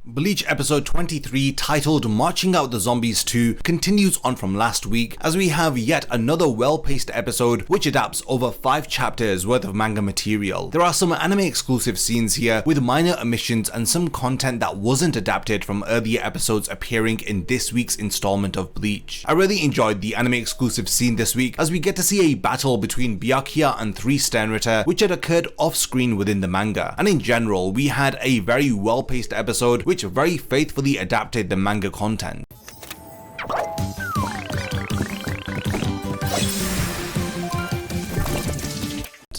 Bleach episode 23, titled Marching Out the Zombies 2, continues on from last week as we have yet another well-paced episode which adapts over 5 chapters worth of manga material. There are some anime exclusive scenes here with minor omissions and some content that wasn't adapted from earlier episodes appearing in this week's installment of Bleach. I really enjoyed the anime exclusive scene this week as we get to see a battle between Byakuya and 3 Sternritter which had occurred off screen within the manga, and in general we had a very well-paced episode which very faithfully adapted the manga content.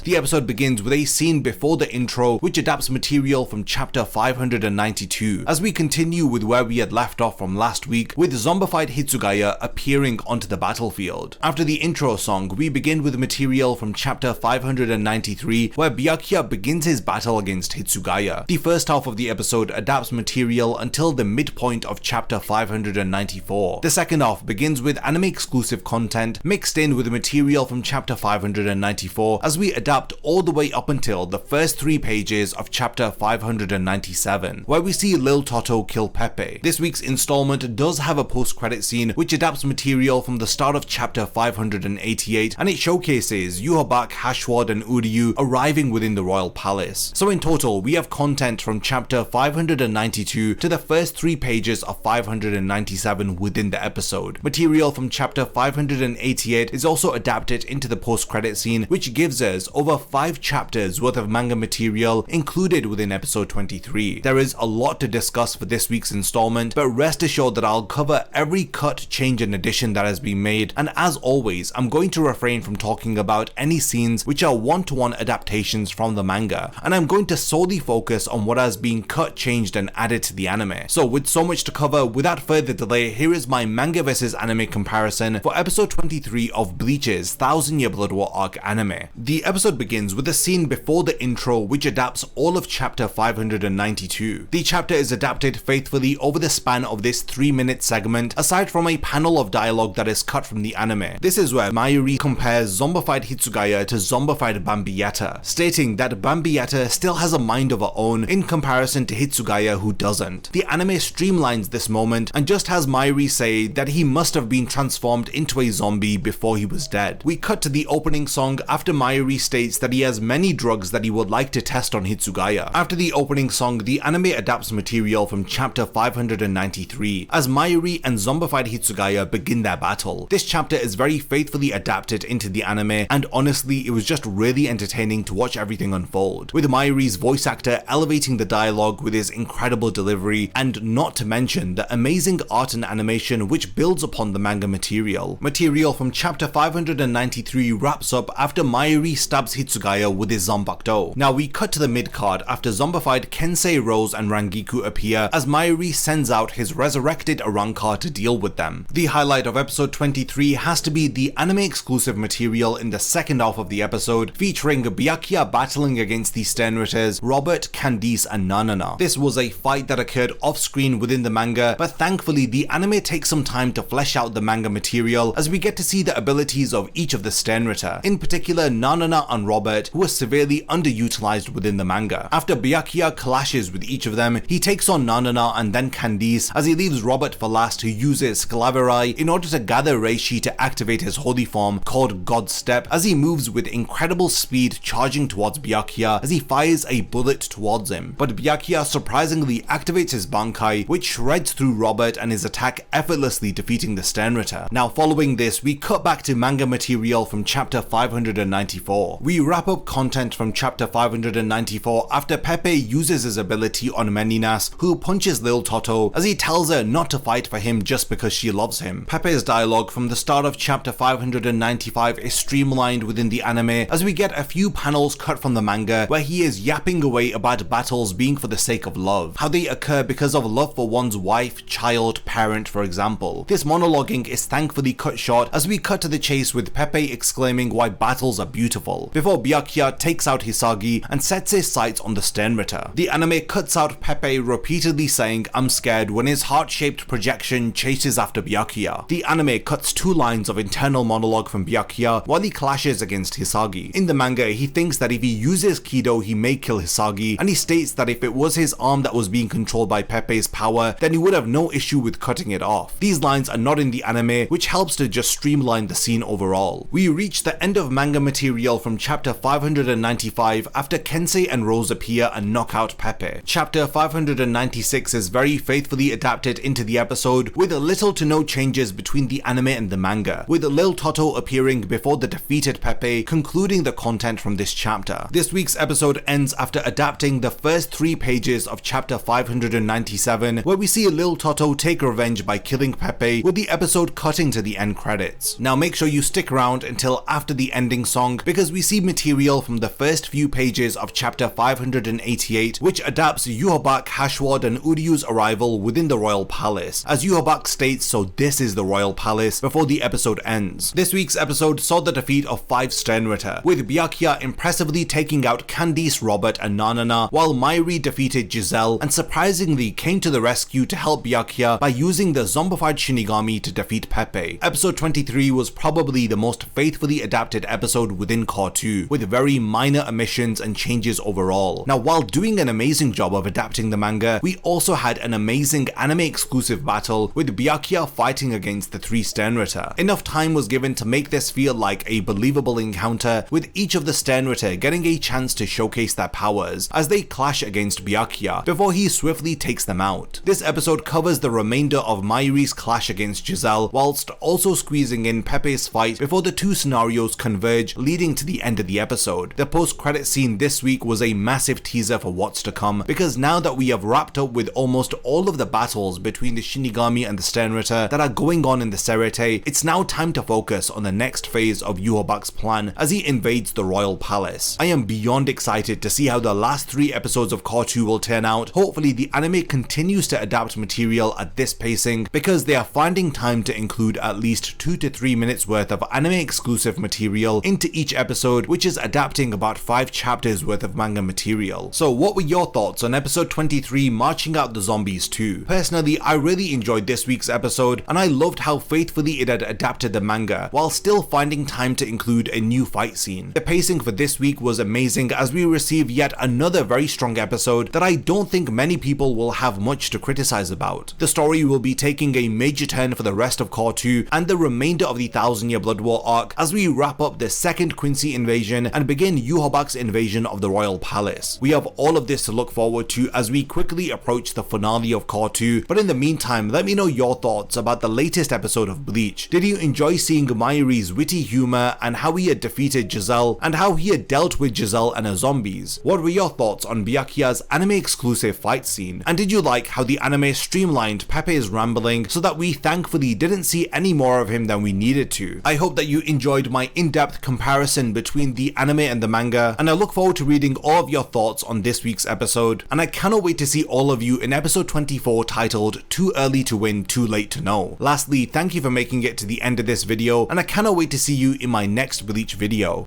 The episode begins with a scene before the intro which adapts material from chapter 592 as we continue with where we had left off from last week with zombified Hitsugaya appearing onto the battlefield. After the intro song, we begin with material from chapter 593 where Byakuya begins his battle against Hitsugaya. The first half of the episode adapts material until the midpoint of chapter 594. The second half begins with anime exclusive content mixed in with material from chapter 594 as we adapt all the way up until the first 3 pages of chapter 597, where we see Lil Toto kill Pepe. This week's installment does have a post-credit scene which adapts material from the start of chapter 588, and it showcases Yhwach, Hashwad and Uryu arriving within the royal palace. So in total, we have content from chapter 592 to the first 3 pages of 597 within the episode. Material from chapter 588 is also adapted into the post-credit scene, which gives us over 5 chapters worth of manga material included within episode 23. There is a lot to discuss for this week's installment, but rest assured that I'll cover every cut, change and addition that has been made, and as always, I'm going to refrain from talking about any scenes which are one-to-one adaptations from the manga, and I'm going to solely focus on what has been cut, changed and added to the anime. So with so much to cover, without further delay, here is my manga versus anime comparison for episode 23 of Bleach's 1000 Year Blood War arc anime. The episode begins with a scene before the intro which adapts all of chapter 592. The chapter is adapted faithfully over the span of this 3-minute segment, aside from a panel of dialogue that is cut from the anime. This is where Mayuri compares zombified Hitsugaya to zombified Bambietta, stating that Bambietta still has a mind of her own in comparison to Hitsugaya who doesn't. The anime streamlines this moment and just has Mayuri say that he must have been transformed into a zombie before he was dead. We cut to the opening song after Mayuri states that he has many drugs that he would like to test on Hitsugaya. After the opening song, the anime adapts material from chapter 593 as Mayuri and zombified Hitsugaya begin their battle. This chapter is very faithfully adapted into the anime, and honestly it was just really entertaining to watch everything unfold, with Mayuri's voice actor elevating the dialogue with his incredible delivery, and not to mention the amazing art and animation which builds upon the manga material. Material from chapter 593 wraps up after Mayuri stabs Hitsugaya with his Zanbakudo. Now we cut to the mid-card after zombified Kensei, Rose and Rangiku appear as Mayuri sends out his resurrected Arrancar to deal with them. The highlight of episode 23 has to be the anime exclusive material in the second half of the episode, featuring Byakuya battling against the Sternritters, Robert, Candice and Nanana. This was a fight that occurred off screen within the manga, but thankfully the anime takes some time to flesh out the manga material as we get to see the abilities of each of the Sternritter, in particular Nanana and Robert, who was severely underutilized within the manga. After Byakuya clashes with each of them, he takes on Nanana and then Candice as he leaves Robert for last, who uses Sclaverai in order to gather Reishi to activate his holy form called God Step as he moves with incredible speed charging towards Byakuya as he fires a bullet towards him. But Byakuya surprisingly activates his Bankai which shreds through Robert and his attack, effortlessly defeating the Sternritter. Now following this, we cut back to manga material from chapter 594. We wrap up content from chapter 594 after Pepe uses his ability on Meninas, who punches Lil Toto as he tells her not to fight for him just because she loves him. Pepe's dialogue from the start of chapter 595 is streamlined within the anime as we get a few panels cut from the manga where he is yapping away about battles being for the sake of love, how they occur because of love for one's wife, child, parent for example. This monologuing is thankfully cut short as we cut to the chase with Pepe exclaiming why battles are beautiful. before Byakuya takes out Hisagi and sets his sights on the Sternritter. The anime cuts out Pepe repeatedly saying "I'm scared" when his heart-shaped projection chases after Byakuya. The anime cuts 2 lines of internal monologue from Byakuya while he clashes against Hisagi. In the manga, he thinks that if he uses Kido, he may kill Hisagi, and he states that if it was his arm that was being controlled by Pepe's power, then he would have no issue with cutting it off. These lines are not in the anime, which helps to just streamline the scene overall. We reach the end of manga material from chapter 595 after Kensei and Rose appear and knock out Pepe. Chapter 596 is very faithfully adapted into the episode, with little to no changes between the anime and the manga, with Lil Toto appearing before the defeated Pepe, concluding the content from this chapter. This week's episode ends after adapting the first 3 pages of chapter 597, where we see Lil Toto take revenge by killing Pepe, with the episode cutting to the end credits. Now make sure you stick around until after the ending song, because we see material from the first few pages of chapter 588, which adapts Yhwach, Hashwad and Uryu's arrival within the royal palace. As Yhwach states, so this is the royal palace, before the episode ends. This week's episode saw the defeat of 5 Sternritter, with Byakuya impressively taking out Candice, Robert and Nanana, while Mayuri defeated Giselle and surprisingly came to the rescue to help Byakuya by using the zombified Shinigami to defeat Pepe. Episode 23 was probably the most faithfully adapted episode within Core 2, with very minor omissions and changes overall. Now, while doing an amazing job of adapting the manga, we also had an amazing anime exclusive battle with Byakuya fighting against the 3 Sternritter. Enough time was given to make this feel like a believable encounter, with each of the Sternritter getting a chance to showcase their powers as they clash against Byakuya before he swiftly takes them out. This episode covers the remainder of Mayuri's clash against Giselle, whilst also squeezing in Pepe's fight before the 2 scenarios converge, leading to the end of the episode. The post-credit scene this week was a massive teaser for what's to come, because now that we have wrapped up with almost all of the battles between the Shinigami and the Sternritter that are going on in the Serete, it's now time to focus on the next phase of Yhwach's plan as he invades the royal palace. I am beyond excited to see how the last 3 episodes of Core 2 will turn out. Hopefully the anime continues to adapt material at this pacing, because they are finding time to include at least 2 to 3 minutes worth of anime exclusive material into each episode, which is adapting about 5 chapters worth of manga material. So what were your thoughts on episode 23, Marching Out the Zombies 2? Personally, I really enjoyed this week's episode, and I loved how faithfully it had adapted the manga while still finding time to include a new fight scene. The pacing for this week was amazing, as we receive yet another very strong episode that I don't think many people will have much to criticize about. The story will be taking a major turn for the rest of Core 2 and the remainder of the 1000-year Blood War arc as we wrap up the second Quincy invasion and begin Yhwach's invasion of the royal palace. We have all of this to look forward to as we quickly approach the finale of Core 2, but in the meantime, let me know your thoughts about the latest episode of Bleach. Did you enjoy seeing Mayuri's witty humor and how he had defeated Giselle and how he had dealt with Giselle and her zombies? What were your thoughts on Byakuya's anime exclusive fight scene? And did you like how the anime streamlined Pepe's rambling so that we thankfully didn't see any more of him than we needed to? I hope that you enjoyed my in-depth comparison between the anime and the manga, and I look forward to reading all of your thoughts on this week's episode, and I cannot wait to see all of you in episode 24 titled Too Early to Win, Too Late to Know. Lastly, thank you for making it to the end of this video, and I cannot wait to see you in my next Bleach video.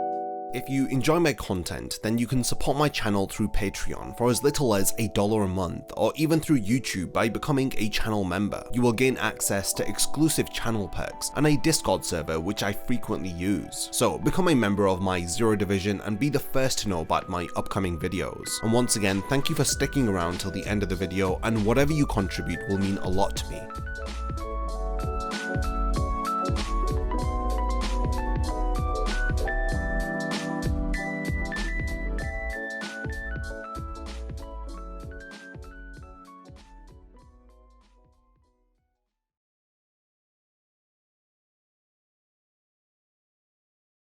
If you enjoy my content, then you can support my channel through Patreon for as little as $1 a month, or even through YouTube by becoming a channel member. You will gain access to exclusive channel perks and a Discord server which I frequently use. So become a member of my Zero Division and be the first to know about my upcoming videos. And once again, thank you for sticking around till the end of the video, and whatever you contribute will mean a lot to me.